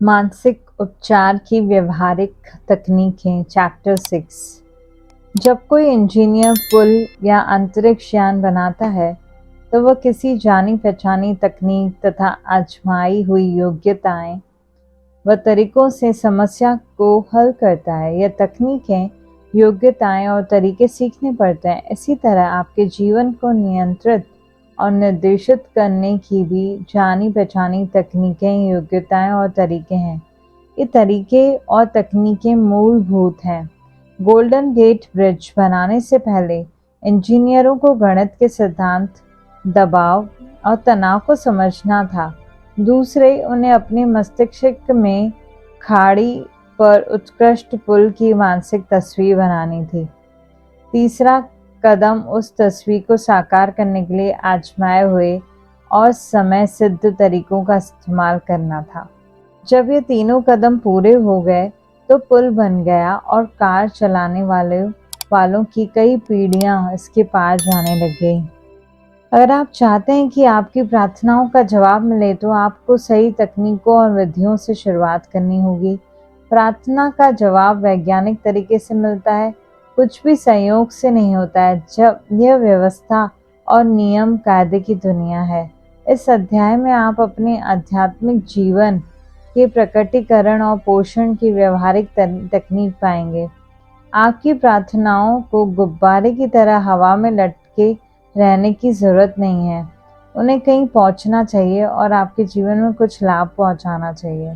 मानसिक उपचार की व्यवहारिक तकनीकें चैप्टर 6। जब कोई इंजीनियर पुल या अंतरिक्ष यान बनाता है तो वह किसी जानी पहचानी तकनीक तथा आजमाई हुई योग्यताएं व तरीकों से समस्या को हल करता है। यह तकनीकें, योग्यताएं और तरीके सीखने पड़ते हैं। इसी तरह आपके जीवन को नियंत्रित और निर्देशित करने की भी जानी पहचानी तकनीकें, योग्यताएं और तरीके हैं। ये तरीके और तकनीकें मूलभूत हैं। गोल्डन गेट ब्रिज बनाने से पहले इंजीनियरों को गणित के सिद्धांत, दबाव और तनाव को समझना था। दूसरे, उन्हें अपने मस्तिष्क में खाड़ी पर उत्कृष्ट पुल की मानसिक तस्वीर बनानी थी। तीसरा कदम उस तस्वीर को साकार करने के लिए आजमाए हुए और समय सिद्ध तरीकों का इस्तेमाल करना था। जब ये तीनों कदम पूरे हो गए तो पुल बन गया और कार चलाने वालों की कई पीढ़ियां इसके पार जाने लग गई। अगर आप चाहते हैं कि आपकी प्रार्थनाओं का जवाब मिले तो आपको सही तकनीकों और विधियों से शुरुआत करनी होगी। प्रार्थना का जवाब वैज्ञानिक तरीके से मिलता है, कुछ भी संयोग से नहीं होता है। जब यह व्यवस्था और नियम कायदे की दुनिया है। इस अध्याय में आप अपने आध्यात्मिक जीवन के प्रकटीकरण और पोषण की व्यवहारिक तकनीक पाएंगे। आपकी प्रार्थनाओं को गुब्बारे की तरह हवा में लटके रहने की जरूरत नहीं है। उन्हें कहीं पहुंचना चाहिए और आपके जीवन में कुछ लाभ पहुंचाना चाहिए।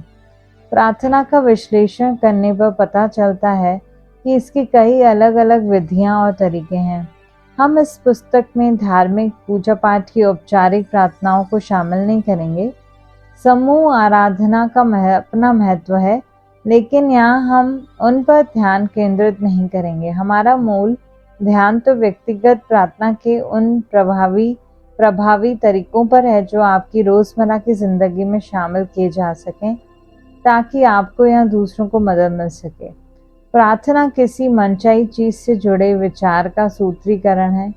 प्रार्थना का विश्लेषण करने पर पता चलता है कि इसकी कई अलग अलग विधियां और तरीके हैं। हम इस पुस्तक में धार्मिक पूजा पाठ की औपचारिक प्रार्थनाओं को शामिल नहीं करेंगे। समूह आराधना का अपना महत्व है, लेकिन यहाँ हम उन पर ध्यान केंद्रित नहीं करेंगे। हमारा मूल ध्यान तो व्यक्तिगत प्रार्थना के उन प्रभावी तरीकों पर है जो आपकी रोजमर्रा की जिंदगी में शामिल किए जा सकें, ताकि आपको या दूसरों को मदद मिल सके। प्रार्थना किसी मनचाही चीज से जुड़े विचार का सूत्रीकरण है।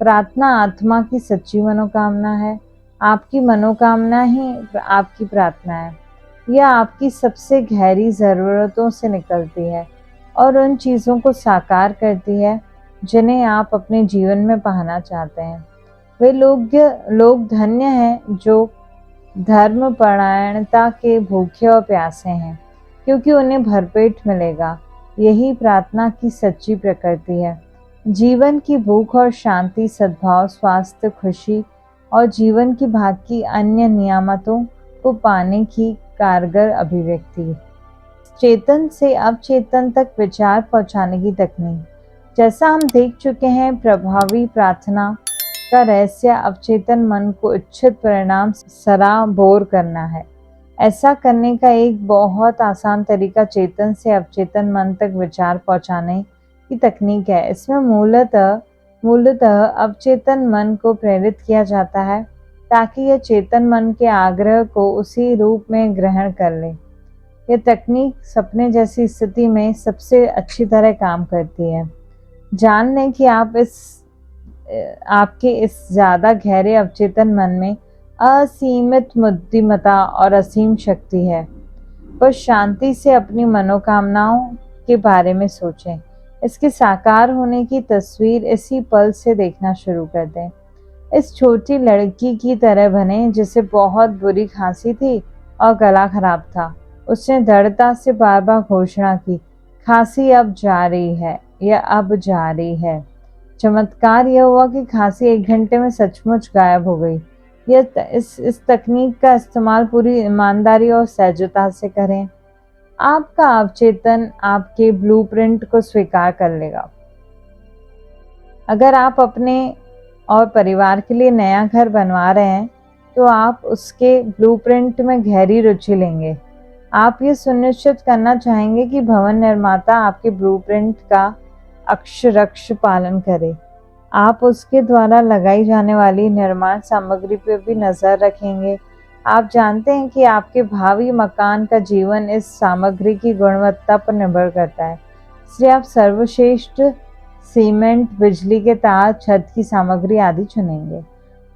प्रार्थना आत्मा की सच्ची मनोकामना है। आपकी मनोकामना ही आपकी प्रार्थना है। यह आपकी सबसे गहरी ज़रूरतों से निकलती है और उन चीज़ों को साकार करती है जिन्हें आप अपने जीवन में पाना चाहते हैं। वे लोग धन्य हैं जो धर्मपरायणता के भूखे और प्यासे हैं, क्योंकि उन्हें भरपेट मिलेगा। यही प्रार्थना की सच्ची प्रकृति है। जीवन की भूख और शांति, सद्भाव, स्वास्थ्य, खुशी और जीवन की बाकी अन्य नियामतों को पाने की कारगर अभिव्यक्ति। चेतन से अवचेतन तक विचार पहुंचाने की तकनीक। जैसा हम देख चुके हैं, प्रभावी प्रार्थना का रहस्य अवचेतन मन को इच्छित परिणाम सराबोर करना है। ऐसा करने का एक बहुत आसान तरीका चेतन से अवचेतन मन तक विचार पहुंचाने की तकनीक है। इसमें मूलतः अवचेतन मन को प्रेरित किया जाता है ताकि यह चेतन मन के आग्रह को उसी रूप में ग्रहण कर ले। यह तकनीक सपने जैसी स्थिति में सबसे अच्छी तरह काम करती है। जान लें कि आपके इस ज्यादा गहरे अवचेतन मन में असीमित बुद्धिमत्ता और असीम शक्ति है। बस शांति से अपनी मनोकामनाओं के बारे में सोचें। इसके साकार होने की तस्वीर इसी पल से देखना शुरू कर दें। इस छोटी लड़की की तरह बने जिसे बहुत बुरी खांसी थी और गला खराब था। उसने दृढ़ता से बार बार घोषणा की, खांसी अब जारी है, यह अब जारी है। चमत्कार यह हुआ कि खांसी 1 घंटे में सचमुच गायब हो गई। इस तकनीक का इस्तेमाल पूरी ईमानदारी और सहजता से करें। आपका अवचेतन आपके ब्लूप्रिंट को स्वीकार कर लेगा। अगर आप अपने और परिवार के लिए नया घर बनवा रहे हैं तो आप उसके ब्लूप्रिंट में गहरी रुचि लेंगे। आप ये सुनिश्चित करना चाहेंगे कि भवन निर्माता आपके ब्लूप्रिंट का अक्षरशः पालन करे। आप उसके द्वारा लगाई जाने वाली निर्माण सामग्री पर भी नजर रखेंगे। आप जानते हैं कि आपके भावी मकान का जीवन इस सामग्री की गुणवत्ता पर निर्भर करता है, इसलिए आप सर्वश्रेष्ठ सीमेंट, बिजली के तार, छत की सामग्री आदि चुनेंगे।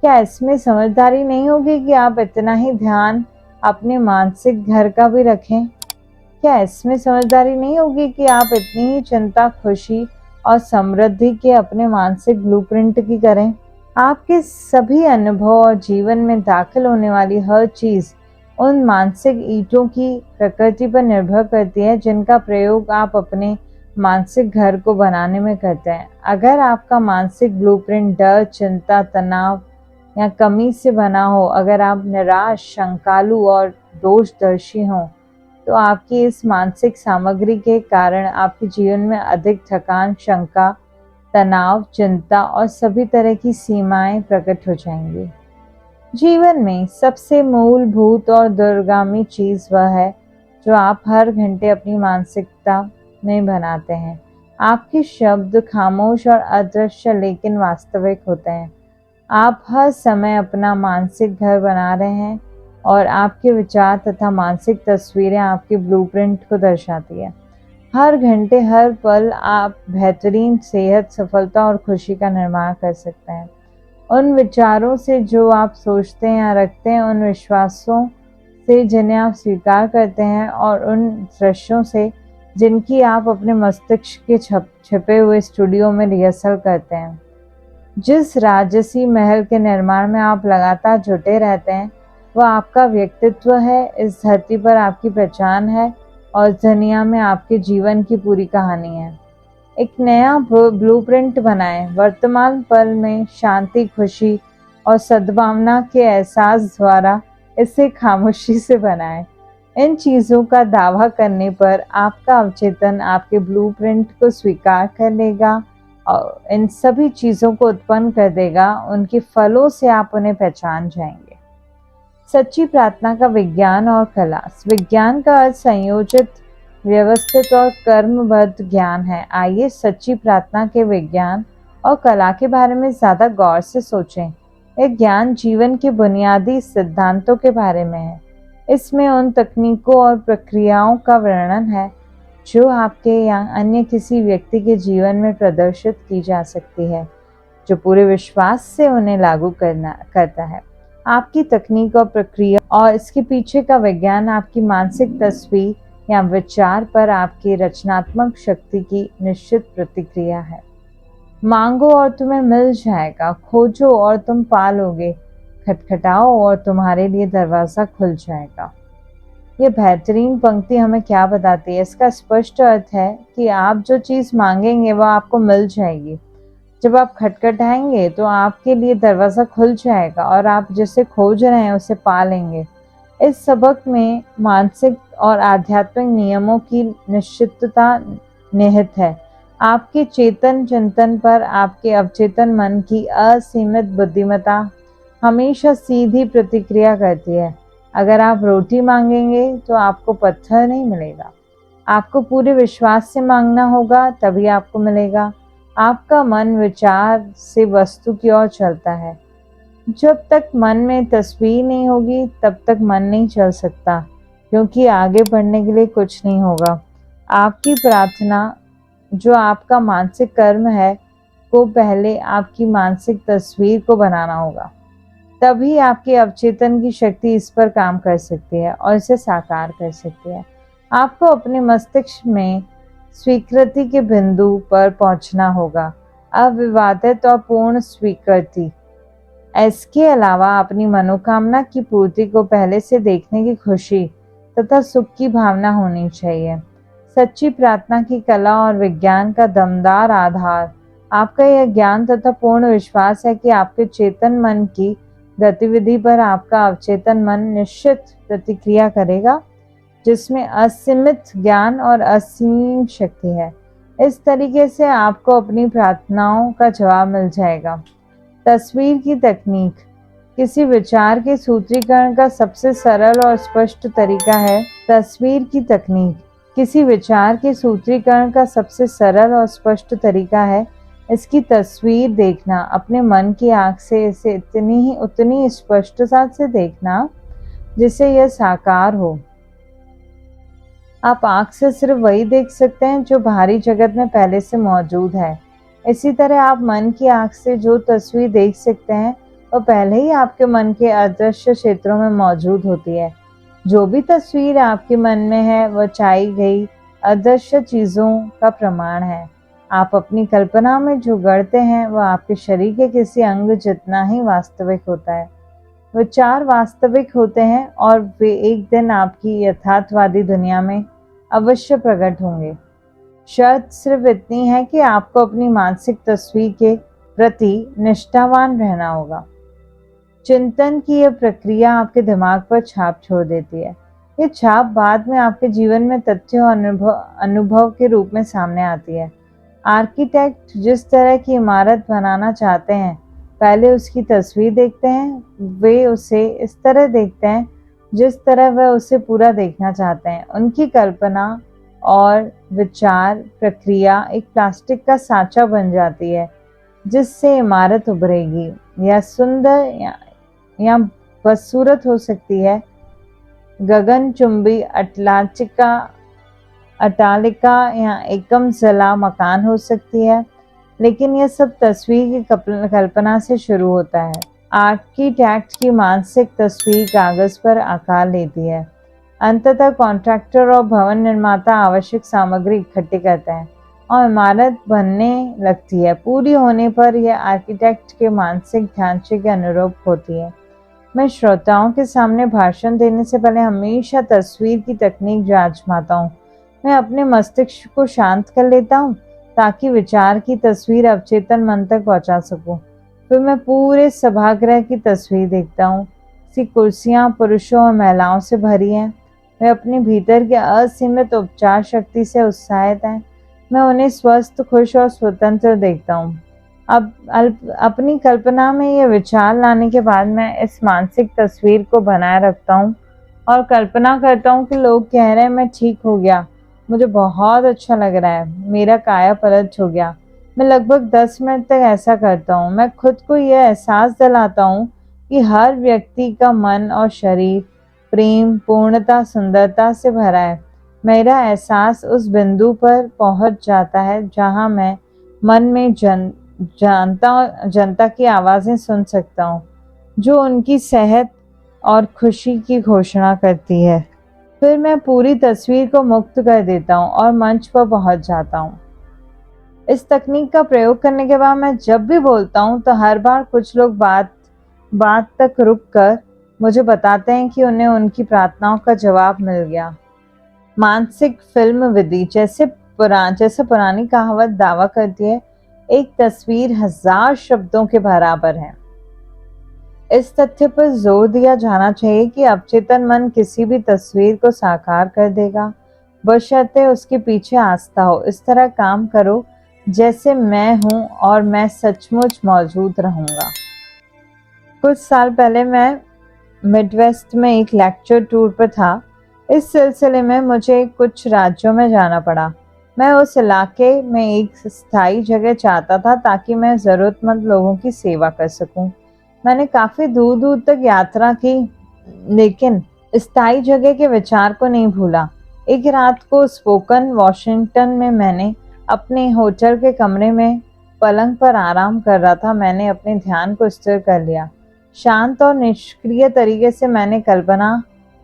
क्या इसमें समझदारी नहीं होगी कि आप इतना ही ध्यान अपने मानसिक घर का भी रखें। क्या इसमें समझदारी नहीं होगी कि आप इतनी ही चिंता, खुशी और समृद्धि के अपने मानसिक ब्लूप्रिंट की करें? आपके सभी अनुभव और जीवन में दाखिल होने वाली हर चीज उन मानसिक ईंटों की प्रकृति पर निर्भर करती है जिनका प्रयोग आप अपने मानसिक घर को बनाने में करते हैं। अगर आपका मानसिक ब्लूप्रिंट डर, चिंता, तनाव या कमी से बना हो, अगर आप निराश, शंकालु और दोषदर्शी हों, तो आपकी इस मानसिक सामग्री के कारण आपके जीवन में अधिक थकान, शंका, तनाव, चिंता और सभी तरह की सीमाएं प्रकट हो जाएंगी। जीवन में सबसे मूलभूत और दूरगामी चीज वह है जो आप हर घंटे अपनी मानसिकता में बनाते हैं। आपके शब्द खामोश और अदृश्य लेकिन वास्तविक होते हैं। आप हर समय अपना मानसिक घर बना रहे हैं और आपके विचार तथा मानसिक तस्वीरें आपके ब्लूप्रिंट को दर्शाती है। हर घंटे, हर पल आप बेहतरीन सेहत, सफलता और खुशी का निर्माण कर सकते हैं। उन विचारों से जो आप सोचते हैं या रखते हैं, उन विश्वासों से जिन्हें आप स्वीकार करते हैं और उन दृश्यों से जिनकी आप अपने मस्तिष्क के छिपे हुए स्टूडियो में रिहर्सल करते हैं। जिस राजसी महल के निर्माण में आप लगातार जुटे रहते हैं, वह आपका व्यक्तित्व है, इस धरती पर आपकी पहचान है और इस दुनिया में आपके जीवन की पूरी कहानी है। एक नया ब्लूप्रिंट बनाएं। वर्तमान पल में शांति, खुशी और सद्भावना के एहसास द्वारा इसे खामोशी से बनाएं। इन चीजों का दावा करने पर आपका अवचेतन आपके ब्लूप्रिंट को स्वीकार कर लेगा और इन सभी चीजों को उत्पन्न कर देगा। उनके फलों से आप उन्हें पहचान जाएंगे। सच्ची प्रार्थना का विज्ञान और कला। विज्ञान का अर्थ संयोजित, व्यवस्थित और कर्मबद्ध ज्ञान है। आइए सच्ची प्रार्थना के विज्ञान और कला के बारे में ज्यादा गौर से सोचें। यह ज्ञान जीवन के बुनियादी सिद्धांतों के बारे में है। इसमें उन तकनीकों और प्रक्रियाओं का वर्णन है जो आपके या अन्य किसी व्यक्ति के जीवन में प्रदर्शित की जा सकती है, जो पूरे विश्वास से उन्हें लागू करता है। आपकी तकनीक और प्रक्रिया और इसके पीछे का विज्ञान आपकी मानसिक तस्वीर या विचार पर आपकी रचनात्मक शक्ति की निश्चित प्रतिक्रिया है। मांगो और तुम्हें मिल जाएगा, खोजो और तुम पालोगे, खटखटाओ और तुम्हारे लिए दरवाजा खुल जाएगा। यह बेहतरीन पंक्ति हमें क्या बताती है? इसका स्पष्ट अर्थ है कि आप जो चीज मांगेंगे वह आपको मिल जाएगी। जब आप खटखटाएंगे तो आपके लिए दरवाजा खुल जाएगा और आप जिसे खोज रहे हैं उसे पा लेंगे। इस सबक में मानसिक और आध्यात्मिक नियमों की निश्चितता निहित है। आपके चेतन चिंतन पर आपके अवचेतन मन की असीमित बुद्धिमत्ता हमेशा सीधी प्रतिक्रिया करती है। अगर आप रोटी मांगेंगे तो आपको पत्थर नहीं मिलेगा। आपको पूरे विश्वास से मांगना होगा, तभी आपको मिलेगा। आपका मन विचार से वस्तु की ओर चलता है। जब तक मन में तस्वीर नहीं होगी तब तक मन नहीं चल सकता, क्योंकि आगे बढ़ने के लिए कुछ नहीं होगा। आपकी प्रार्थना, जो आपका मानसिक कर्म है, को पहले आपकी मानसिक तस्वीर को बनाना होगा। तभी आपके अवचेतन की शक्ति इस पर काम कर सकती है और इसे साकार कर सकती है। आपको अपने मस्तिष्क में स्वीकृति के बिंदु पर पहुंचना होगा, अविवादित और पूर्ण स्वीकृति। इसके अलावा अपनी मनोकामना की पूर्ति को पहले से देखने की खुशी तथा सुख की भावना होनी चाहिए। सच्ची प्रार्थना की कला और विज्ञान का दमदार आधार आपका यह ज्ञान तथा पूर्ण विश्वास है कि आपके चेतन मन की गतिविधि पर आपका अवचेतन मन निश्चित प्रतिक्रिया करेगा, जिसमें असीमित ज्ञान और असीम शक्ति है। इस तरीके से आपको अपनी प्रार्थनाओं का जवाब मिल जाएगा। तस्वीर की तकनीक। किसी विचार के सूत्रीकरण का सबसे सरल और स्पष्ट तरीका है तस्वीर की तकनीक। किसी विचार के सूत्रीकरण का सबसे सरल और स्पष्ट तरीका है इसकी तस्वीर देखना। अपने मन की आंख से इसे उतनी स्पष्टता से देखना जिससे यह साकार हो। आप आंख से सिर्फ वही देख सकते हैं जो बाहरी जगत में पहले से मौजूद है। इसी तरह आप मन की आंख से जो तस्वीर देख सकते हैं वह पहले ही आपके मन के अदृश्य क्षेत्रों में मौजूद होती है। जो भी तस्वीर आपके मन में है वह चाही गई अदृश्य चीजों का प्रमाण है। आप अपनी कल्पना में जो गढ़ते हैं वह आपके शरीर के किसी अंग जितना ही वास्तविक होता है। विचार वास्तविक होते हैं और वे एक दिन आपकी यथार्थवादी दुनिया में अवश्य प्रकट होंगे। शर्त सिर्फ इतनी है कि आपको अपनी मानसिक तस्वीर के प्रति निष्ठावान रहना होगा। चिंतन की यह प्रक्रिया आपके दिमाग पर छाप छोड़ देती है। ये छाप बाद में आपके जीवन में तथ्यों अनुभव के रूप में सामने आती है। आर्किटेक्ट जिस तरह की इमारत बनाना चाहते हैं, पहले उसकी तस्वीर देखते हैं। वे उसे इस तरह देखते हैं जिस तरह वह उसे पूरा देखना चाहते हैं। उनकी कल्पना और विचार प्रक्रिया एक प्लास्टिक का सांचा बन जाती है जिससे इमारत उभरेगी। यह सुंदर या बदसूरत हो सकती है। गगनचुंबी अट्टालिका या एकम ज़िला मकान हो सकती है, लेकिन यह सब तस्वीर की कल्पना से शुरू होता है। आर्किटेक्ट की मानसिक तस्वीर कागज पर आकार लेती है। अंततः कॉन्ट्रैक्टर और भवन निर्माता आवश्यक सामग्री इकट्ठी करते हैं और इमारत बनने लगती है। पूरी होने पर यह आर्किटेक्ट के मानसिक ढांचे के अनुरूप होती है। मैं श्रोताओं के सामने भाषण देने से पहले हमेशा तस्वीर की तकनीक आजमाता हूँ। मैं अपने मस्तिष्क को शांत कर लेता हूँ ताकि विचार की तस्वीर अवचेतन मन तक पहुँचा सकूँ। फिर मैं पूरे सभागृह की तस्वीर देखता हूँ। सी कुर्सियाँ पुरुषों और महिलाओं से भरी हैं। वे अपने भीतर के असीमित उपचार शक्ति से उत्साहित हैं। मैं उन्हें स्वस्थ, खुश और स्वतंत्र देखता हूँ। अब अपनी कल्पना में ये विचार लाने के बाद मैं इस मानसिक तस्वीर को बनाए रखता हूँ और कल्पना करता हूँ कि लोग कह रहे हैं मैं ठीक हो गया, मुझे बहुत अच्छा लग रहा है, मेरा काया पलट हो गया। मैं लगभग 10 मिनट तक ऐसा करता हूँ। मैं खुद को यह एहसास दिलाता हूँ कि हर व्यक्ति का मन और शरीर प्रेम, पूर्णता, सुंदरता से भरा है। मेरा एहसास उस बिंदु पर पहुंच जाता है जहां मैं मन में जनता की आवाजें सुन सकता हूं, जो उनकी सेहत और खुशी की घोषणा करती है। फिर मैं पूरी तस्वीर को मुक्त कर देता हूं और मंच पर पहुंच जाता हूं। इस तकनीक का प्रयोग करने के बाद मैं जब भी बोलता हूं तो हर बार कुछ लोग बात तक रुककर मुझे बताते हैं कि उन्हें उनकी प्रार्थनाओं का जवाब मिल गया। मानसिक फिल्म विधि जैसे पुरानी कहावत दावा करती है, एक तस्वीर 1000 शब्दों के बराबर है। इस तथ्य पर जोर दिया जाना चाहिए कि अवचेतन मन किसी भी तस्वीर को साकार कर देगा, बशर्ते उसके पीछे आस्था हो। इस तरह काम करो जैसे मैं हूं और मैं सचमुच मौजूद रहूंगा। कुछ साल पहले मैं मिडवेस्ट में एक लेक्चर टूर पर था। इस सिलसिले में मुझे कुछ राज्यों में जाना पड़ा। मैं उस इलाके में एक स्थायी जगह चाहता था ताकि मैं ज़रूरतमंद लोगों की सेवा कर सकूं। मैंने काफ़ी दूर दूर तक यात्रा की, लेकिन स्थायी जगह के विचार को नहीं भूला। एक रात को स्पोकन वॉशिंगटन में मैंने अपने होटल के कमरे में पलंग पर आराम कर रहा था। मैंने अपने ध्यान को स्थिर कर लिया। शांत और निष्क्रिय तरीके से मैंने कल्पना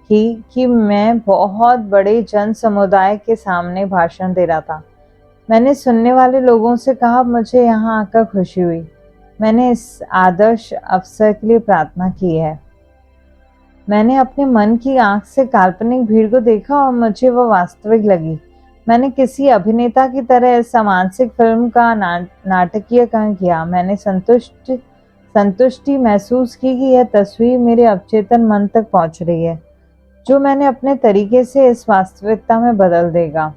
की कि मैं बहुत बड़े जन समुदाय के सामने भाषण दे रहा था। मैंने सुनने वाले लोगों से कहा, मुझे यहाँ आकर खुशी हुई। मैंने इस आदर्श अवसर के लिए प्रार्थना की है। मैंने अपने मन की आंख से काल्पनिक भीड़ को देखा और मुझे वह वास्तविक लगी। मैंने किसी अभिनेता की तरह इस मानसिक फिल्म का नाटकीयकरण किया। मैंने संतुष्टि महसूस की कि यह तस्वीर मेरे अवचेतन मन तक पहुंच रही है, जो मैंने अपने तरीके से इस वास्तविकता में बदल देगा।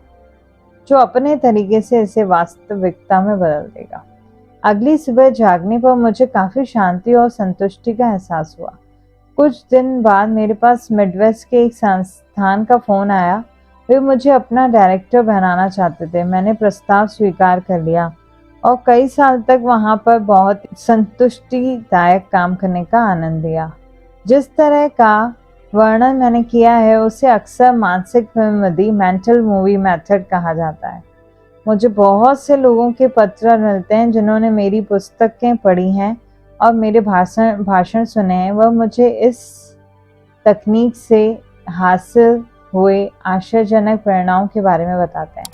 अगली सुबह जागने पर मुझे काफी शांति और संतुष्टि का एहसास हुआ। कुछ दिन बाद मेरे पास मिडवेस्ट के एक संस्थान का फोन आया। वे मुझे अपना डायरेक्टर बनाना चाहते थे। मैंने प्रस्ताव स्वीकार कर लिया और कई साल तक वहां पर बहुत संतुष्टिदायक काम करने का आनंद लिया। जिस तरह का वर्णन मैंने किया है उसे अक्सर मानसिक फिल्म विधि, मेंटल मूवी मेथड कहा जाता है। मुझे बहुत से लोगों के पत्र मिलते हैं जिन्होंने मेरी पुस्तकें पढ़ी हैं और मेरे भाषण सुने हैं। वह मुझे इस तकनीक से हासिल हुए आशाजनक परिणामों के बारे में बताते हैं।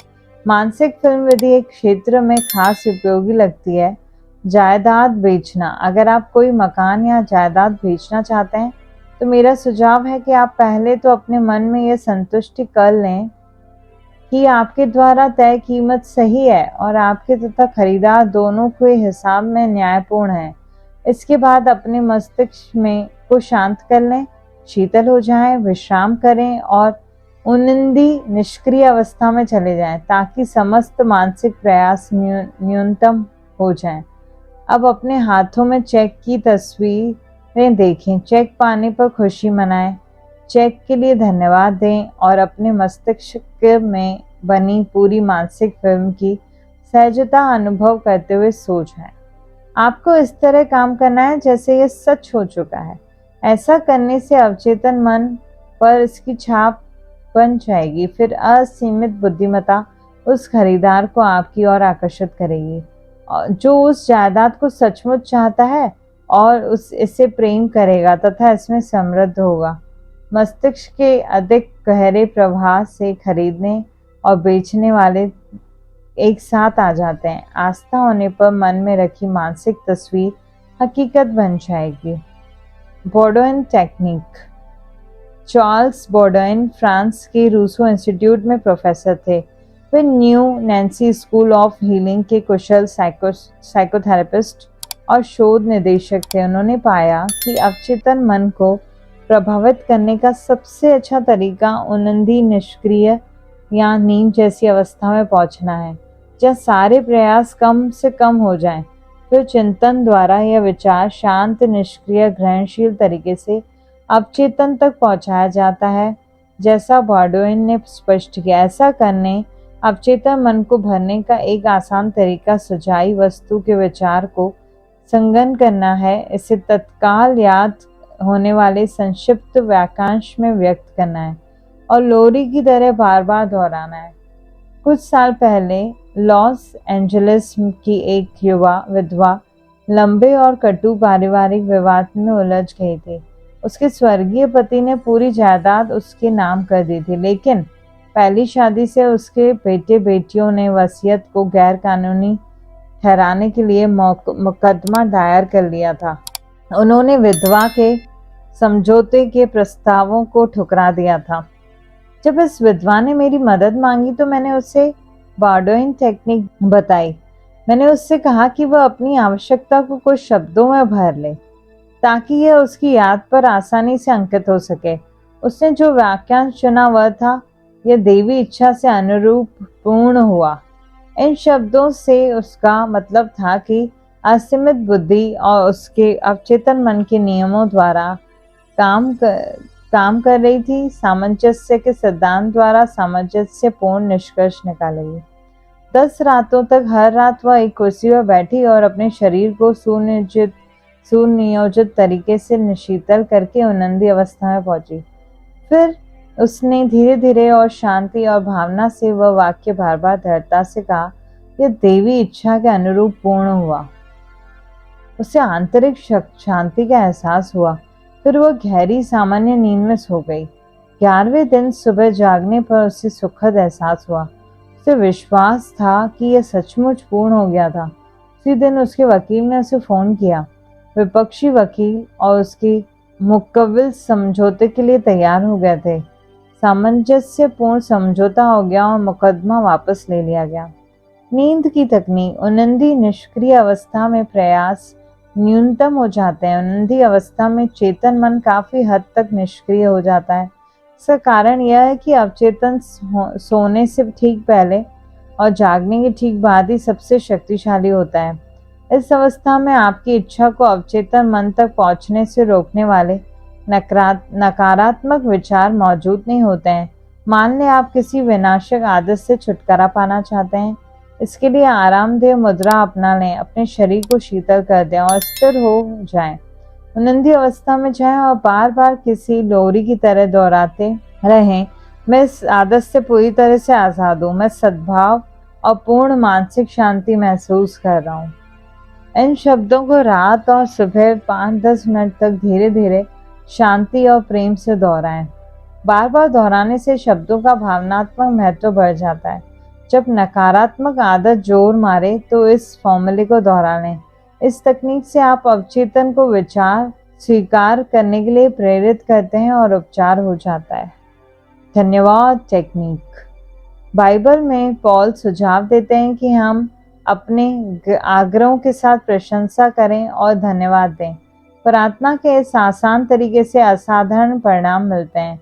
मानसिक फिल्म विधि एक क्षेत्र में खास उपयोगी लगती है, जायदाद बेचना। अगर आप कोई मकान या जायदाद बेचना चाहते हैं तो मेरा सुझाव है कि आप पहले तो अपने मन में यह संतुष्टि कर लें कि आपके द्वारा तय कीमत सही है और आपके तथा खरीदार दोनों के हिसाब में न्यायपूर्ण है। इसके बाद अपने मस्तिष्क में को शांत कर लें, शीतल हो जाएं, विश्राम करें और उनिंदी निष्क्रिय अवस्था में चले जाएं ताकि समस्त मानसिक प्रयास न्यूनतम हो जाएं। अब अपने हाथों में चेक की तस्वीरें देखें, चेक पाने पर खुशी मनाएं, चेक के लिए धन्यवाद दें और अपने मस्तिष्क में बनी पूरी मानसिक फिल्म की सहजता अनुभव करते हुए सो जाएं। आपको इस तरह काम करना है जैसे यह सच हो चुका है। ऐसा करने से अवचेतन मन पर इसकी छाप बन जाएगी। फिर असीमित बुद्धिमत्ता उस खरीदार को आपकी ओर आकर्षित करेगी जो उस जायदाद को सचमुच चाहता है और इसे प्रेम करेगा तथा इसमें समृद्ध होगा। मस्तिष्क के अधिक गहरे प्रवाह से खरीदने और बेचने वाले एक साथ आ जाते हैं। आस्था होने पर मन में रखी मानसिक तस्वीर हकीकत बन जाएगी। Baudouin technique. Charles Baudouin France के रूसो इंस्टीट्यूट में प्रोफेसर थे। वे new Nancy school of healing के कुशल साइकोथेरेपिस्ट और शोध निदेशक थे। उन्होंने पाया कि अवचेतन मन को प्रभावित करने का सबसे अच्छा तरीका उनिंदी निष्क्रिय या नींद जैसी अवस्था में पहुंचना है, जहाँ सारे प्रयास कम से कम हो जाएं। फिर चिंतन द्वारा यह विचार शांत, निष्क्रिय, ग्रहणशील तरीके से अवचेतन तक पहुंचाया जाता है, जैसा बॉडोइन ने स्पष्ट किया। ऐसा करने अवचेतन मन को भरने का एक आसान तरीका सजाई वस्तु के विचार को संगन करना है, इसे तत्काल याद होने वाले संक्षिप्त वाक्यांश में व्यक्त करना है और लोरी की तरह बार बार दोहराना है। कुछ साल पहले लॉस एंजलिस की एक युवा विधवा लंबे और कटु पारिवारिक विवाद में उलझ गई थी। उसके स्वर्गीय पति ने पूरी जायदाद उसके नाम कर दी थी, लेकिन पहली शादी से उसके बेटे बेटियों ने वसीयत को गैर कानूनी ठहराने के लिए मुकदमा दायर कर लिया था। उन्होंने विधवा के समझौते के प्रस्तावों को ठुकरा दिया था। जब इस विधवा ने मेरी मदद मांगी तो मैंने उसे बॉडोइन टेक्निक बताई। मैंने उससे कहा कि वह अपनी आवश्यकता को कुछ शब्दों में भर ले ताकि यह उसकी याद पर आसानी से अंकित हो सके। उसने जो वाक्यांश चुना वह था, यह देवी इच्छा से अनुरूप पूर्ण हुआ। इन शब्दों से उसका मतलब था कि असीमित बुद्धि और उसके अवचेतन मन के नियमों द्वारा काम कर रही थी, सामंजस्य के सिद्धांत द्वारा सामंजस्यपूर्ण निष्कर्ष निकालेगी। 10 रातों तक हर रात वह एक कुर्सी पर बैठी और अपने शरीर को सुनियोजित तरीके से शीतल करके उनिंदी अवस्था में पहुंची। फिर उसने धीरे धीरे और शांति और भावना से वह वाक्य बार बार दृढ़ता से कहा, यह देवी इच्छा के अनुरूप पूर्ण हुआ। उसे आंतरिक शांति का एहसास हुआ। फिर वह गहरी सामान्य नींद में सो गई। 11वें दिन सुबह जागने पर उसे सुखद एहसास हुआ। उसे विश्वास था कि यह सचमुच पूर्ण हो गया था। उसी दिन उसके वकील ने उसे फोन किया। विपक्षी वकील और उसके मुकव्विल समझौते के लिए तैयार हो गए थे। सामंजस्यपूर्ण समझौता हो गया और मुकदमा वापस ले लिया गया। नींद की तकनीक। उनिंदी निष्क्रिय अवस्था में प्रयास न्यूनतम हो जाते हैं। उनिंदी अवस्था में चेतन मन काफी हद तक निष्क्रिय हो जाता है। इसका कारण यह है कि अवचेतन सोने से ठीक पहले और जागने के ठीक बाद ही सबसे शक्तिशाली होता है। इस अवस्था में आपकी इच्छा को अवचेतन मन तक पहुंचने से रोकने वाले नकारात्मक विचार मौजूद नहीं होते हैं। मान लें आप किसी विनाशक आदत से छुटकारा पाना चाहते हैं। इसके लिए आरामदेह मुद्रा अपना लें, अपने शरीर को शीतल कर दें और स्थिर हो जाएं। उनिंदी अवस्था में जाएं और बार बार किसी लोरी की तरह दोहराते रहें, मैं इस आदत से पूरी तरह से आजाद हूँ, मैं सद्भाव और पूर्ण मानसिक शांति महसूस कर रहा हूँ। इन शब्दों को रात और सुबह 5-10 मिनट तक धीरे धीरे शांति और प्रेम से दोहराएं। बार बार दोहराने से शब्दों का भावनात्मक महत्व बढ़ जाता है। जब नकारात्मक आदत जोर मारे तो इस फॉर्मूले को दोहरा लें। इस तकनीक से आप अवचेतन को विचार स्वीकार करने के लिए प्रेरित करते हैं और उपचार हो जाता है। धन्यवाद टेक्निक। बाइबल में पॉल सुझाव देते हैं कि हम अपने आग्रहों के साथ प्रशंसा करें और धन्यवाद दें। प्रार्थना के इस आसान तरीके से असाधारण परिणाम मिलते हैं।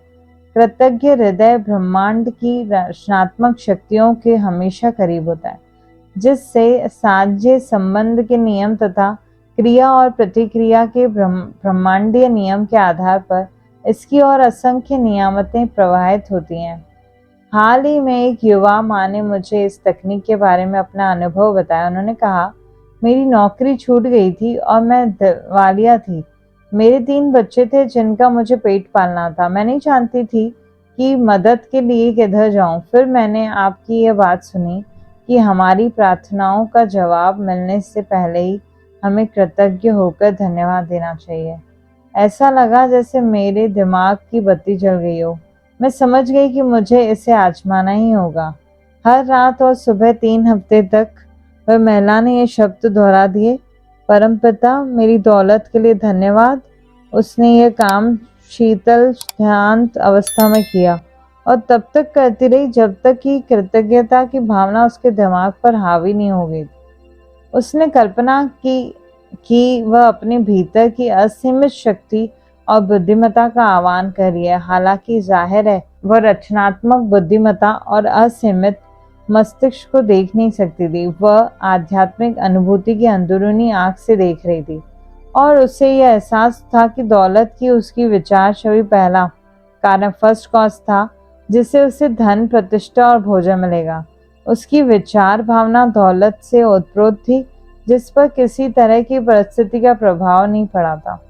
कृतज्ञ हृदय ब्रह्मांड की रचनात्मक शक्तियों के हमेशा करीब होता है, जिससे साझे संबंध के नियम तथा क्रिया और प्रतिक्रिया के ब्रह्मांडीय नियम के आधार पर इसकी और असंख्य नियामतें प्रवाहित होती हैं। हाल ही में एक युवा माँ ने मुझे इस तकनीक के बारे में अपना अनुभव बताया। उन्होंने कहा, मेरी नौकरी छूट गई थी और मैं दिवालिया थी। मेरे 3 बच्चे थे जिनका मुझे पेट पालना था। मैं नहीं जानती थी कि मदद के लिए किधर जाऊं। फिर मैंने आपकी ये बात सुनी कि हमारी प्रार्थनाओं का जवाब मिलने से पहले ही हमें कृतज्ञ होकर धन्यवाद देना चाहिए। ऐसा लगा जैसे मेरे दिमाग की बत्ती जल गई हो। मैं समझ गई कि मुझे इसे आजमाना ही होगा। हर रात और सुबह 3 हफ्ते तक वह महिला ने ये शब्द दोहरा दिए, परमपिता मेरी दौलत के लिए धन्यवाद। उसने यह काम शीतल शांत अवस्था में किया और तब तक करती रही जब तक कि कृतज्ञता की भावना उसके दिमाग पर हावी नहीं हो गई। उसने कल्पना की कि वह अपने भीतर की असीमित शक्ति और बुद्धिमत्ता का आह्वान कर रही है। हालांकि जाहिर है वह रचनात्मक बुद्धिमत्ता और असीमित मस्तिष्क को देख नहीं सकती थी। वह आध्यात्मिक अनुभूति की अंदरूनी आंख से देख रही थी और उसे यह एहसास था कि दौलत की उसकी विचार छवि पहला कारण फर्स्ट कॉज था, जिससे उसे धन, प्रतिष्ठा और भोजन मिलेगा। उसकी विचार भावना दौलत से ओतप्रोत थी, जिस पर किसी तरह की परिस्थिति का प्रभाव नहीं पड़ा था।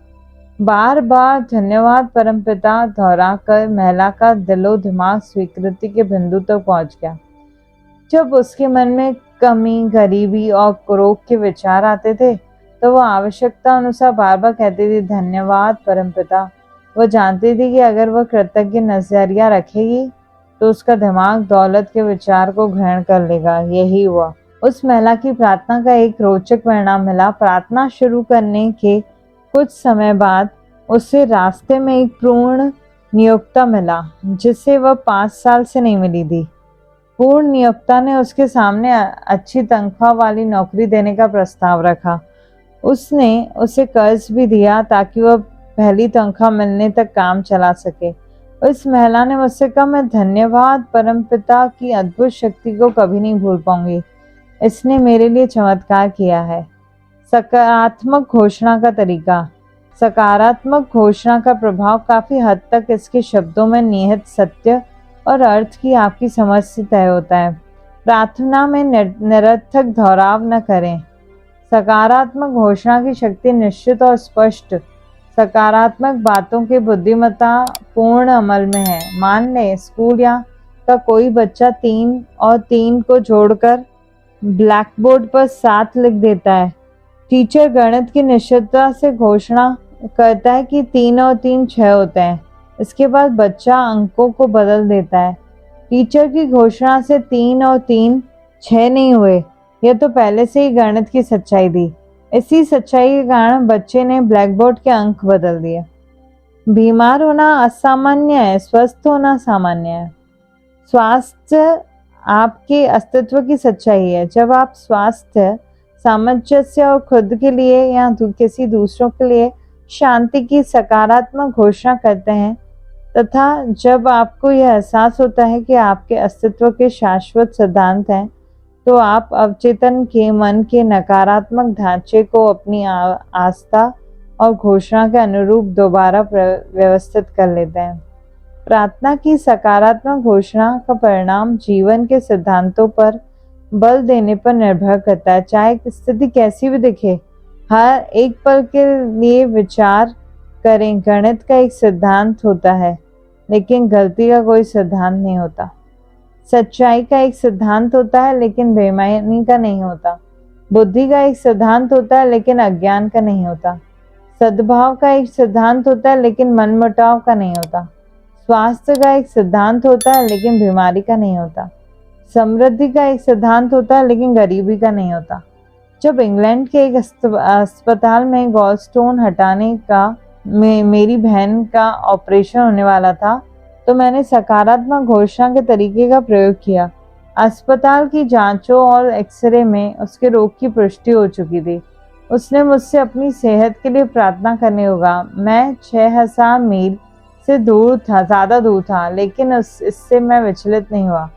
बार बार धन्यवाद परमपिता दोहराकर महिला का दिलो दिमाग स्वीकृति के बिंदु तक पहुंच गया। जब उसके मन में कमी, गरीबी और क्रोध के विचार आते थे तो वह आवश्यकता अनुसार बार बार कहती थी, धन्यवाद परमपिता। वह जानती थी कि अगर वह कृतज्ञ नजरिया रखेगी तो उसका दिमाग दौलत के विचार को ग्रहण कर लेगा। यही हुआ। उस महिला की प्रार्थना का एक रोचक परिणाम मिला। प्रार्थना शुरू करने के कुछ समय बाद उसे रास्ते में एक पूर्ण नियोक्ता मिला, जिसे वह 5 साल से नहीं मिली थी। पूर्ण नियोक्ता ने उसके सामने अच्छी तनख्वाह वाली नौकरी देने का प्रस्ताव रखा। उसने उसे कर्ज भी दिया ताकि वह पहली तनख्वाह मिलने तक काम चला सके। उस महिला ने मुझसे कहा, मैं धन्यवाद परमपिता की अद्भुत शक्ति को कभी नहीं भूल पाऊंगी। इसने मेरे लिए चमत्कार किया है। सकारात्मक घोषणा का तरीका। सकारात्मक घोषणा का प्रभाव काफी हद तक इसके शब्दों में निहित सत्य और अर्थ की आपकी समझ से तय होता है। प्रार्थना में निरर्थक दोहराव न करें। सकारात्मक घोषणा की शक्ति निश्चित और स्पष्ट सकारात्मक बातों के बुद्धिमत्ता पूर्ण अमल में है। मान लें स्कूल या का कोई बच्चा 3 और 3 को जोड़कर ब्लैक बोर्ड पर 7 लिख देता है। टीचर गणित की निश्चितता से घोषणा करता है कि 3 और 3 6 होते हैं। इसके बाद बच्चा अंकों को बदल देता है। टीचर की घोषणा से 3 और 3 6 नहीं हुए। यह तो पहले से ही गणित की सच्चाई थी। इसी सच्चाई के कारण बच्चे ने ब्लैक बोर्ड के अंक बदल दिए। बीमार होना असामान्य है, स्वस्थ होना सामान्य है। स्वास्थ्य आपके अस्तित्व की सच्चाई है। जब आप स्वास्थ्य, सामंजस्य और खुद के लिए या किसी दूसरों के लिए शांति की सकारात्मक घोषणा करते हैं तथा जब आपको यह एहसास होता है कि आपके अस्तित्व के शाश्वत सिद्धांत हैं, तो आप अवचेतन के मन के नकारात्मक ढांचे को अपनी आस्था और घोषणा के अनुरूप दोबारा व्यवस्थित कर लेते हैं। प्रार्थना की सकारात्मक घोषणा का परिणाम जीवन के सिद्धांतों पर बल देने पर निर्भर करता है। चाहे स्थिति कैसी भी दिखे, हर एक पल के लिए विचार करें। गणित का एक सिद्धांत होता है, लेकिन गलती का कोई सिद्धांत नहीं होता। सच्चाई का एक सिद्धांत होता है, लेकिन बेईमानी का नहीं होता। बुद्धि का एक सिद्धांत होता है, लेकिन अज्ञान का नहीं होता। सद्भाव का एक सिद्धांत होता है, लेकिन मनमुटाव का नहीं होता। स्वास्थ्य का एक सिद्धांत होता है लेकिन बीमारी का नहीं होता। समृद्धि का एक सिद्धांत होता है लेकिन गरीबी का नहीं होता। जब इंग्लैंड के एक अस्पताल में गॉलस्टोन हटाने का मेरी बहन का ऑपरेशन होने वाला था तो मैंने सकारात्मक घोषणा के तरीके का प्रयोग किया। अस्पताल की जांचों और एक्सरे में उसके रोग की पुष्टि हो चुकी थी। उसने मुझसे अपनी सेहत के लिए प्रार्थना करने होगा। मैं 6000 मील से ज्यादा दूर था, लेकिन इससे मैं विचलित नहीं हुआ।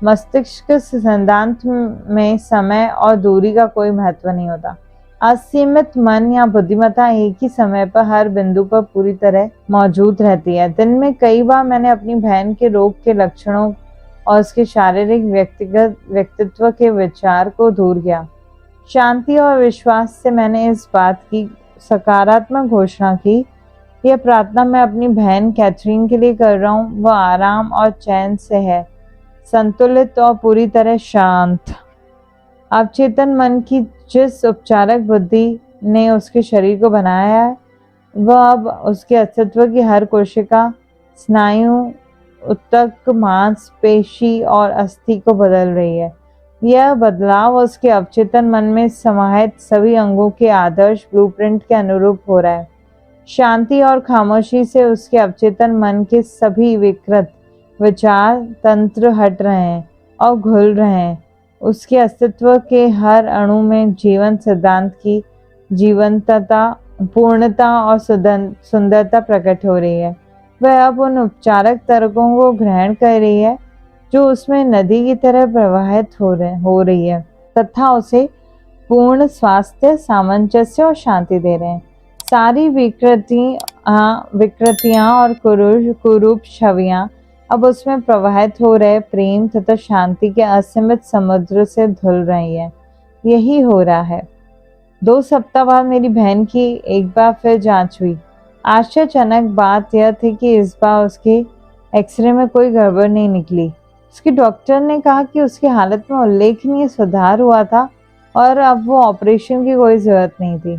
मस्तिष्क सिद्धांत में समय और दूरी का कोई महत्व नहीं होता। असीमित मन या बुद्धिमत्ता एक ही समय पर हर बिंदु पर पूरी तरह मौजूद रहती है। दिन में कई बार मैंने अपनी बहन के रोग के लक्षणों और उसके शारीरिक व्यक्तित्व के विचार को दूर किया। शांति और विश्वास से मैंने इस बात की सकारात्मक घोषणा की, यह प्रार्थना मैं अपनी बहन कैथरीन के लिए कर रहा हूँ। वह आराम और चैन से है, संतुलित और पूरी तरह शांत। अवचेतन मन की जिस उपचारक बुद्धि ने उसके शरीर को बनाया है, वह अब उसके अस्तित्व की हर कोशिका, स्नायु, ऊतक, मांस, पेशी और अस्थि को बदल रही है। यह बदलाव उसके अवचेतन मन में समाहित सभी अंगों के आदर्श ब्लूप्रिंट के अनुरूप हो रहा है। शांति और खामोशी से उसके अवचेतन मन के सभी विकृत विचार तंत्र हट रहे हैं और घुल रहे हैं। उसके अस्तित्व के हर अणु में जीवन सिद्धांत की जीवंतता, पूर्णता और सुंदरता प्रकट हो रही है। वह अब उन उपचारक तर्कों को ग्रहण कर रही है जो उसमें नदी की तरह प्रवाहित हो रही है तथा उसे पूर्ण स्वास्थ्य, सामंजस्य और शांति दे रहे हैं। सारी विकृतियां और कुरूप छवियां अब उसमें प्रवाहित हो रहे प्रेम तथा शांति के असीमित समुद्र से धुल रही है। यही हो रहा है। 2 सप्ताह बाद मेरी बहन की एक बार फिर जांच हुई। आश्चर्यजनक बात यह थी कि इस बार उसके एक्सरे में कोई गड़बड़ नहीं निकली। उसके डॉक्टर ने कहा कि उसकी हालत में उल्लेखनीय सुधार हुआ था और अब वो ऑपरेशन की कोई जरूरत नहीं थी।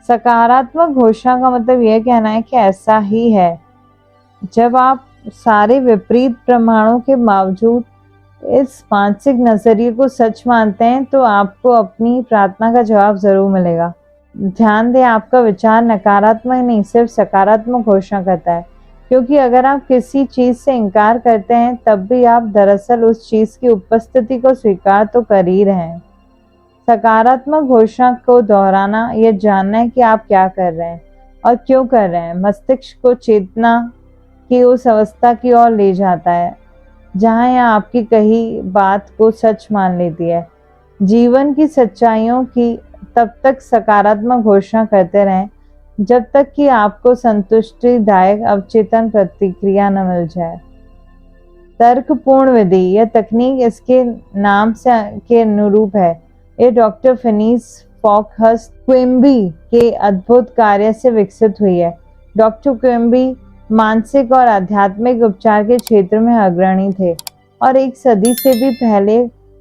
सकारात्मक घोषणा का मतलब यह कहना है कि ऐसा ही है। जब आप सारे विपरीत प्रमाणों के बावजूद इस मानसिक नजरिए को सच मानते हैं तो आपको अपनी प्रार्थना का जवाब जरूर मिलेगा। ध्यान दें, आपका विचार नकारात्मक नहीं, सिर्फ सकारात्मक घोषणा करता है। क्योंकि अगर आप किसी चीज से इनकार करते हैं तब भी आप दरअसल उस चीज की उपस्थिति को स्वीकार तो कर ही रहे हैं। सकारात्मक घोषणा को दोहराना यह जानना है कि आप क्या कर रहे हैं और क्यों कर रहे हैं। मस्तिष्क को चेतना की उस अवस्था की ओर ले जाता है जहां यह आपकी कही बात को सच मान लेती है। जीवन की सच्चाइयों की तब तक सकारात्मक घोषणा करते रहें जब तक कि आपको संतुष्टिदायक अवचेतन प्रतिक्रिया न मिल जाए। तर्कपूर्ण विधि, यह तकनीक इसके नाम से के अनुरूप है। ये डॉक्टर फिनिस फॉकहर्स्ट क्विम्बी के अद्भुत कार्य से विकसित हुई है। डॉक्टर क्विम्बी मानसिक और आध्यात्मिक उपचार के क्षेत्र में अग्रणी थे और 1 सदी से भी पहले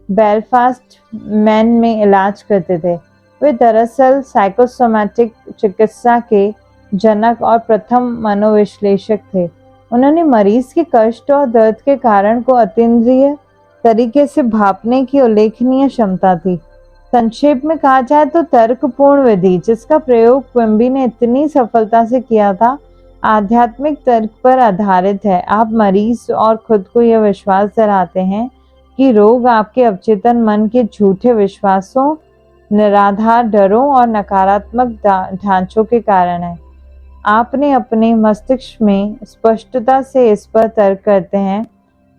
बेलफास्ट मैन में इलाज करते थे। वे दरअसल साइकोसोमैटिक चिकित्सा के जनक और प्रथम मनोविश्लेषक थे। उन्होंने मरीज के कष्ट और दर्द के कारण को अतीन्द्रिय तरीके से भांपने की उल्लेखनीय क्षमता थी। संक्षेप में कहा जाए तो तर्कपूर्ण विधि जिसका प्रयोग क्विम्बी ने इतनी सफलता से किया था, आध्यात्मिक तर्क पर आधारित है। आप मरीज और खुद को यह विश्वास दिलाते हैं कि रोग आपके अवचेतन मन के झूठे विश्वासों, निराधार डरों और नकारात्मक ढांचों के कारण है। आपने अपने मस्तिष्क में स्पष्टता से इस पर तर्क करते हैं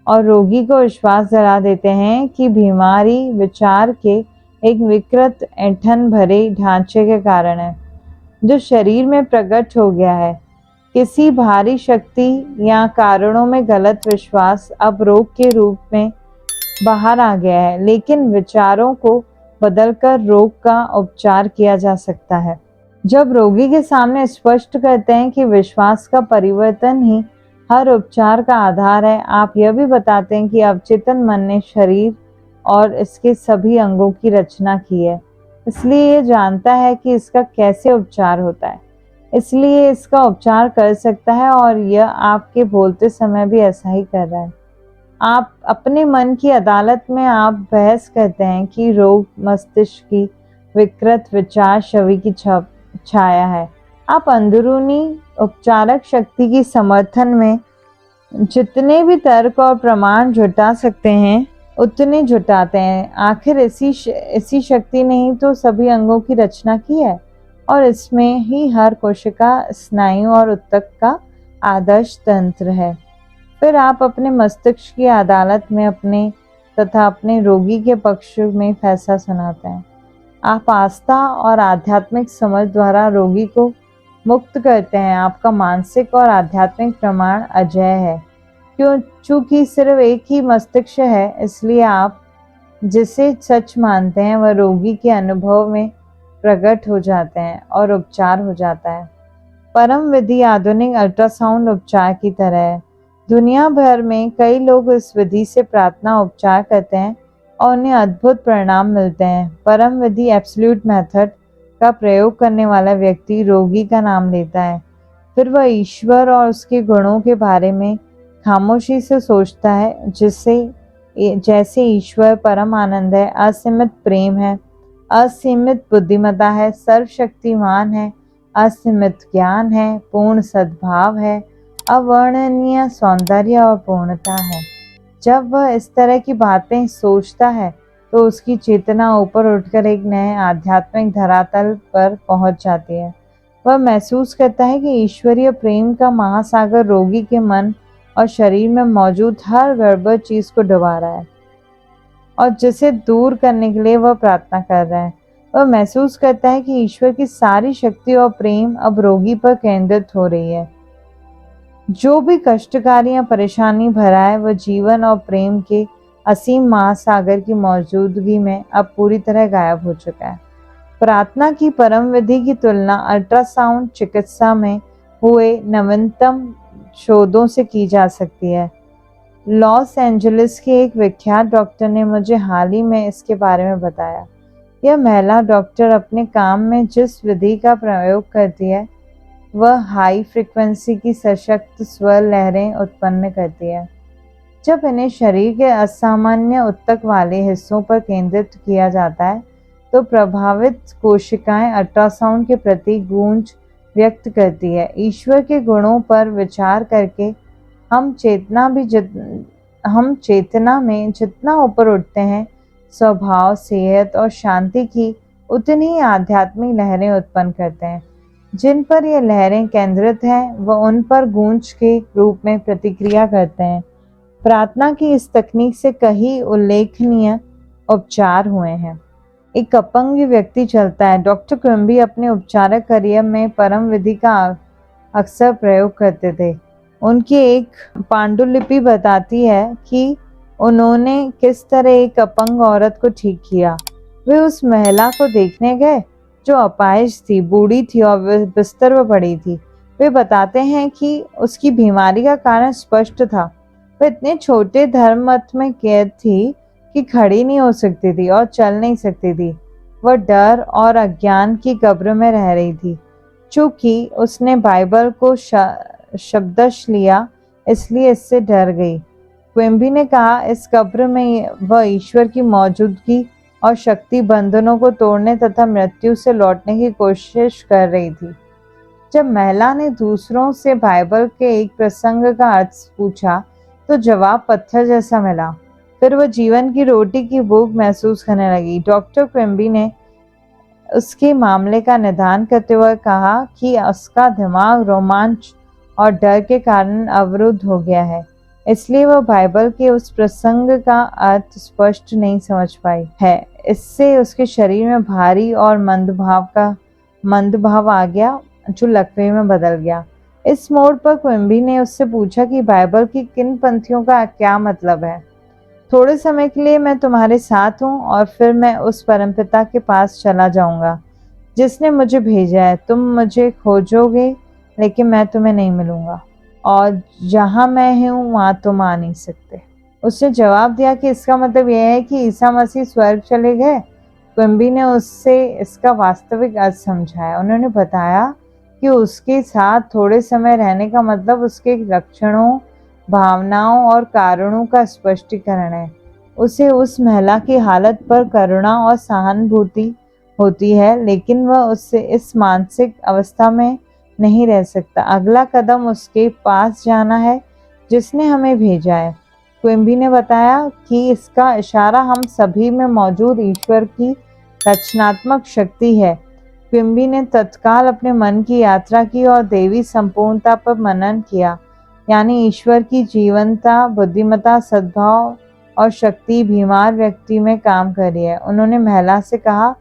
और रोगी को विश्वास दिला देते हैं कि बीमारी विचार के एक विकृत ऐंठन भरे ढांचे के कारण है जो शरीर में प्रकट हो गया है। किसी बाहरी शक्ति या कारणों में गलत विश्वास अब रोग के रूप में बाहर आ गया है, लेकिन विचारों को बदलकर रोग का उपचार किया जा सकता है। जब रोगी के सामने स्पष्ट करते हैं कि विश्वास का परिवर्तन ही हर उपचार का आधार है, आप यह भी बताते हैं कि अवचेतन मन ने शरीर और इसके सभी अंगों की रचना की है, इसलिए ये जानता है कि इसका कैसे उपचार होता है। इसलिए इसका उपचार कर सकता है और यह आपके बोलते समय भी ऐसा ही कर रहा है। आप अपने मन की अदालत में आप बहस करते हैं कि रोग मस्तिष्क की विकृत विचार छवि की छाया है। आप अंदरूनी उपचारक शक्ति की समर्थन में जितने भी तर्क और प्रमाण जुटा सकते हैं उतने जुटाते हैं। आखिर इसी शक्ति ने ही तो सभी अंगों की रचना की है और इसमें ही हर कोशिका, स्नायु और ऊतक का आदर्श तंत्र है। फिर आप अपने मस्तिष्क की अदालत में अपने तथा अपने रोगी के पक्ष में फैसला सुनाते हैं। आप आस्था और आध्यात्मिक समझ द्वारा रोगी को मुक्त करते हैं। आपका मानसिक और आध्यात्मिक प्रमाण अजेय है। चूंकि सिर्फ एक ही मस्तिष्क है, इसलिए आप जिसे सच मानते हैं वह रोगी के अनुभव में प्रकट हो जाते हैं और उपचार हो जाता है। परम विधि आधुनिक अल्ट्रासाउंड उपचार की तरह है। दुनिया भर में कई लोग इस विधि से प्रार्थना उपचार करते हैं और उन्हें अद्भुत परिणाम मिलते हैं। परम विधि एब्सोल्यूट मेथड का प्रयोग करने वाला व्यक्ति रोगी का नाम लेता है, फिर वह ईश्वर और उसके गुणों के बारे में खामोशी से सोचता है, जैसे ईश्वर परम आनंद है, असीमित प्रेम है, असीमित बुद्धिमत्ता है, सर्वशक्तिमान है, असीमित ज्ञान है, पूर्ण सद्भाव है, अवर्णनीय सौंदर्य और पूर्णता है। जब वह इस तरह की बातें सोचता है तो उसकी चेतना ऊपर उठकर एक नए आध्यात्मिक धरातल पर पहुंच जाती है। वह महसूस करता है कि ईश्वरीय प्रेम का महासागर रोगी के मन और शरीर में मौजूद हर गड़बड़ चीज को डुबा रहा है और जिसे दूर करने के लिए वह प्रार्थना कर रहा है। वह महसूस करता है कि ईश्वर की सारी शक्ति और प्रेम अब रोगी पर केंद्रित हो रही है। जो भी कष्टकारी या परेशानी भरा है वह जीवन और प्रेम के असीम महासागर की मौजूदगी में अब पूरी तरह गायब हो चुका है। प्रार्थना की परम विधि की तुलना अल्ट्रासाउंड चिकित्सा में हुए नवीनतम शोधों से की जा सकती है। लॉस एंजलिस के एक विख्यात डॉक्टर ने मुझे हाल ही में इसके बारे में बताया। यह महिला डॉक्टर अपने काम में जिस विधि का प्रयोग करती है वह हाई फ्रीक्वेंसी की सशक्त स्वर लहरें उत्पन्न करती है। जब इन्हें शरीर के असामान्य ऊतक वाले हिस्सों पर केंद्रित किया जाता है तो प्रभावित कोशिकाएं अल्ट्रासाउंड के प्रति गूंज व्यक्त करती है। ईश्वर के गुणों पर विचार करके हम चेतना में जितना ऊपर उठते हैं, स्वभाव, सेहत और शांति की उतनी ही आध्यात्मिक लहरें उत्पन्न करते हैं। जिन पर ये लहरें केंद्रित हैं वह उन पर गूंज के रूप में प्रतिक्रिया करते हैं। प्रार्थना की इस तकनीक से कई उल्लेखनीय उपचार हुए हैं। एक अपंग व्यक्ति चलता है। डॉक्टर क्विम्बी अपने उपचारक करियर में परम विधि का अक्सर प्रयोग करते थे। उनकी एक पांडुलिपि बताती है कि उन्होंने किस तरह एक अपंग औरत को ठीक किया। वे उस महिला को देखने गए जो अपाहिज थी, बूढ़ी थी और बिस्तर पर पड़ी थी। वे बताते हैं कि उसकी बीमारी का कारण स्पष्ट था। वह इतने छोटे धर्म मत में कैद थी कि खड़ी नहीं हो सकती थी और चल नहीं सकती थी। वह डर और अज्ञान की कब्र में रह रही थी। चूंकि उसने बाइबल को शब्दश लिया इसलिए इससे डर गई। क्विम्बी ने कहा इस कब्र में वह ईश्वर की मौजूदगी और शक्ति बंधनों को तोड़ने तथा मृत्यु से लौटने की कोशिश कर रही थी। जब महिला ने दूसरों से बाइबल के एक प्रसंग का अर्थ पूछा तो जवाब पत्थर जैसा मिला। फिर वह जीवन की रोटी की भूख महसूस करने लगी। डॉक्टर क्विम्बी ने उसके मामले का निदान करते हुए कहा कि उसका दिमाग रोमांच और डर के कारण अवरुद्ध हो गया है, इसलिए वह बाइबल के उस प्रसंग का अर्थ स्पष्ट नहीं समझ पाई है। इससे उसके शरीर में भारी और मंदभाव आ गया जो लकवे में बदल गया। इस मोड़ पर क्विम्बी ने उससे पूछा कि बाइबल की किन पंक्तियों का क्या मतलब है। थोड़े समय के लिए मैं तुम्हारे साथ हूँ और फिर मैं उस परमपिता के पास चला जाऊंगा जिसने मुझे भेजा है। तुम मुझे खोजोगे लेकिन मैं तुम्हें नहीं मिलूंगा और जहां मैं हूँ वहां तुम आ नहीं सकते। उसने जवाब दिया कि इसका मतलब यह है कि ईसा मसीह स्वर्ग चले गए। क्विम्बी ने उससे इसका वास्तविक अर्थ समझाया। उन्होंने बताया कि उसके साथ थोड़े समय रहने का मतलब उसके लक्षणों, भावनाओं और कारणों का स्पष्टीकरण है। उसे उस महिला की हालत पर करुणा और सहानुभूति होती है, लेकिन वह उससे इस मानसिक अवस्था में नहीं रह सकता। अगला कदम उसके पास जाना है जिसने हमें भेजा है। क्विम्बी ने बताया कि इसका इशारा हम सभी में मौजूद ईश्वर की रचनात्मक शक्ति है। क्विम्बी ने तत्काल अपने मन की यात्रा की और देवी संपूर्णता पर मनन किया, यानी ईश्वर की जीवंतता, बुद्धिमत्ता, सद्भाव और शक्ति बीमार व्यक्ति में काम कर रही है। उन्होंने महिला से कहा,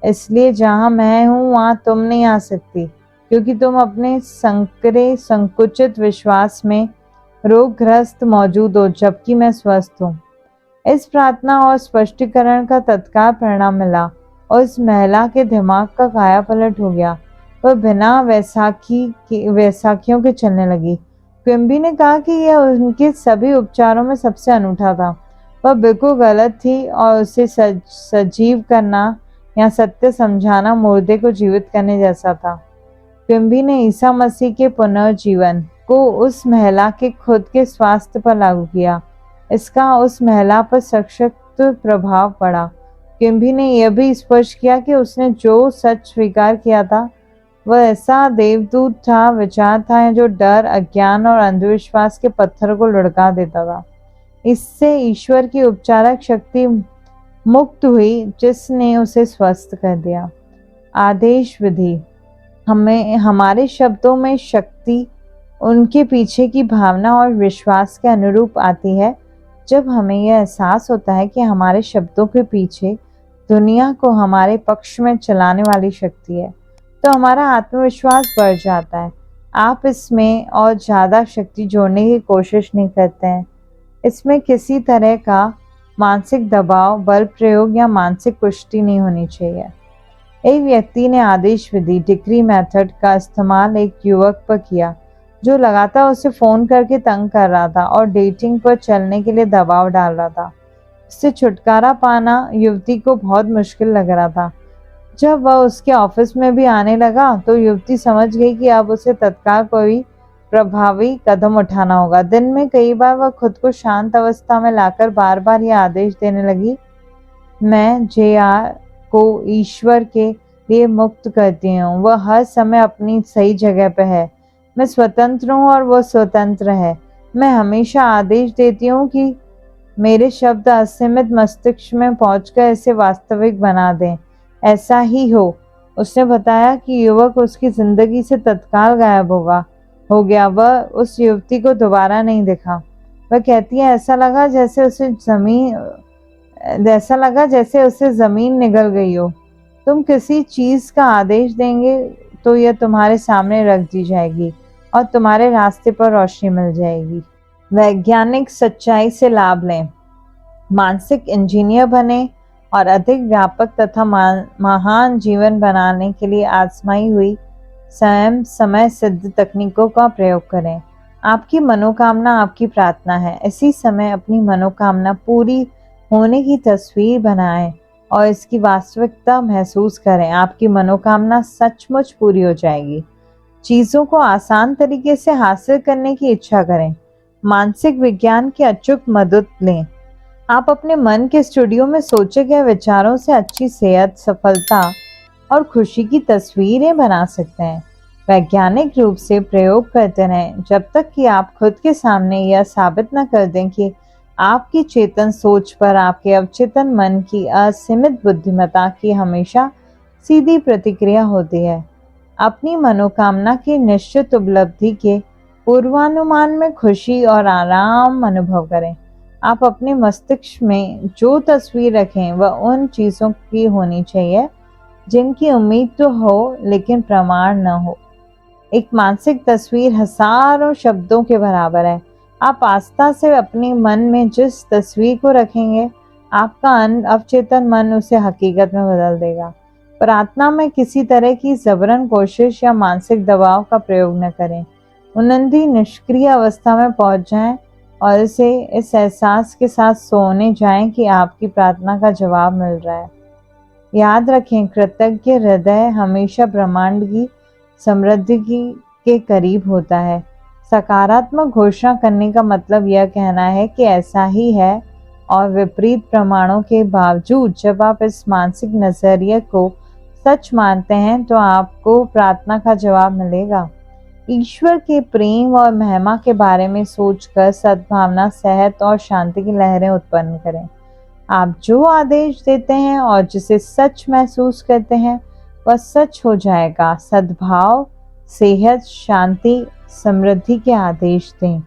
इसलिए जहां मैं हूं वहां तुम नहीं आ सकती, क्योंकि तुम अपने संकरे संकुचित विश्वास में रोगग्रस्त मौजूद हो, जबकि मैं स्वस्थ हूँ। इस प्रार्थना और स्पष्टीकरण का तत्काल परिणाम मिला और इस महिला के दिमाग का कायापलट हो गया। वह बिना वैसाखियों के चलने लगी। क्विम्बी ने कहा कि यह उनके सभी उपचारों में सबसे अनूठा था। वह बिल्कुल गलत थी और उसे सजीव करना या सत्य समझाना मुर्दे को जीवित करने जैसा था। क्विम्बी ने ईसा मसीह के पुनर्जीवन को उस महिला के खुद के स्वास्थ्य पर लागू किया। इसका उस महिला पर सशक्त प्रभाव पड़ा। क्विम्बी ने यह भी स्पष्ट किया कि उसने जो सच स्वीकार किया था वह ऐसा देवदूत था, विचार था जो डर, अज्ञान और अंधविश्वास के पत्थर को लुढ़का देता था। इससे ईश्वर की उपचारक शक्ति मुक्त हुई, जिसने उसे स्वस्थ कर दिया। आदेश विधि हमें हमारे शब्दों में शक्ति उनके पीछे की भावना और विश्वास के अनुरूप आती है। जब हमें यह एहसास होता है कि हमारे शब्दों के पीछे दुनिया को हमारे पक्ष में चलाने वाली शक्ति है, तो हमारा आत्मविश्वास बढ़ जाता है। आप इसमें और ज़्यादा शक्ति जोड़ने की कोशिश नहीं करते हैं। इसमें किसी तरह का मानसिक दबाव, बल प्रयोग या मानसिक पुष्टि नहीं होनी चाहिए। एक व्यक्ति ने आदेश विधि डिक्री मेथड का इस्तेमाल एक युवक पर किया जो लगातार उसे फोन करके तंग कर रहा था और डेटिंग पर चलने के लिए दबाव डाल रहा था। इससे छुटकारा पाना युवती को बहुत मुश्किल लग रहा था। जब वह उसके ऑफिस में भी आने लगा तो युवती समझ गई कि अब उसे तत्काल कोई प्रभावी कदम उठाना होगा। दिन में कई बार वह खुद को शांत अवस्था में लाकर बार बार यह आदेश देने लगी, मैं JR को ईश्वर के लिए मुक्त करती हूँ। वह हर समय अपनी सही जगह पर है। मैं स्वतंत्र हूँ और वह स्वतंत्र है। मैं हमेशा आदेश देती हूँ कि मेरे शब्द असीमित मस्तिष्क में पहुंचकर इसे वास्तविक बना दें। ऐसा ही हो। उसने बताया कि युवक उसकी जिंदगी से तत्काल गायब हो गया। वह उस युवती को दोबारा नहीं दिखा। वह कहती है, ऐसा लगा जैसे उसे जमीन निगल गई हो। तुम किसी चीज का आदेश देंगे तो यह तुम्हारे सामने रख दी जाएगी और तुम्हारे रास्ते पर रोशनी मिल जाएगी। वैज्ञानिक सच्चाई से लाभ लें। मानसिक इंजीनियर बने और अधिक व्यापक तथा महान जीवन बनाने के लिए आजमाई हुई स्वयं समय सिद्ध तकनीकों का प्रयोग करें। आपकी मनोकामना आपकी प्रार्थना है। इसी समय अपनी मनोकामना पूरी होने की तस्वीर बनाएं और इसकी वास्तविकता महसूस करें। आपकी मनोकामना सचमुच पूरी हो जाएगी। चीजों को आसान तरीके से हासिल करने की इच्छा करें। मानसिक विज्ञान की अचूक मदद लें। आप अपने मन के स्टूडियो में सोचे गए विचारों से अच्छी सेहत, सफलता और खुशी की तस्वीरें बना सकते हैं। वैज्ञानिक रूप से प्रयोग करते रहें जब तक कि आप खुद के सामने यह साबित न कर दें कि आपकी चेतन सोच पर आपके अवचेतन मन की असीमित बुद्धिमत्ता की हमेशा सीधी प्रतिक्रिया होती है। अपनी मनोकामना की निश्चित उपलब्धि के पूर्वानुमान में खुशी और आराम अनुभव करें। आप अपने मस्तिष्क में जो तस्वीर रखें वह उन चीजों की होनी चाहिए जिनकी उम्मीद तो हो लेकिन प्रमाण न हो। एक मानसिक तस्वीर हजारों शब्दों के बराबर है। आप आस्था से अपने मन में जिस तस्वीर को रखेंगे, आपका अवचेतन मन उसे हकीकत में बदल देगा। प्रार्थना में किसी तरह की जबरन कोशिश या मानसिक दबाव का प्रयोग न करें। उन्नति निष्क्रिय अवस्था में पहुंच जाएं और इस एहसास के साथ सोने जाएं कि आपकी प्रार्थना का जवाब मिल रहा है। याद रखें, कृतज्ञ हृदय हमेशा ब्रह्मांड की समृद्धि के करीब होता है। सकारात्मक घोषणा करने का मतलब यह कहना है कि ऐसा ही है, और विपरीत प्रमाणों के बावजूद जब आप इस मानसिक नजरिए को सच मानते हैं तो आपको प्रार्थना का जवाब मिलेगा। ईश्वर के प्रेम और महिमा के बारे में सोचकर सद्भावना, सेहत और शांति की लहरें उत्पन्न करें। आप जो आदेश देते हैं और जिसे सच महसूस करते हैं वह सच हो जाएगा। सद्भाव, सेहत, शांति, समृद्धि के आदेश दें।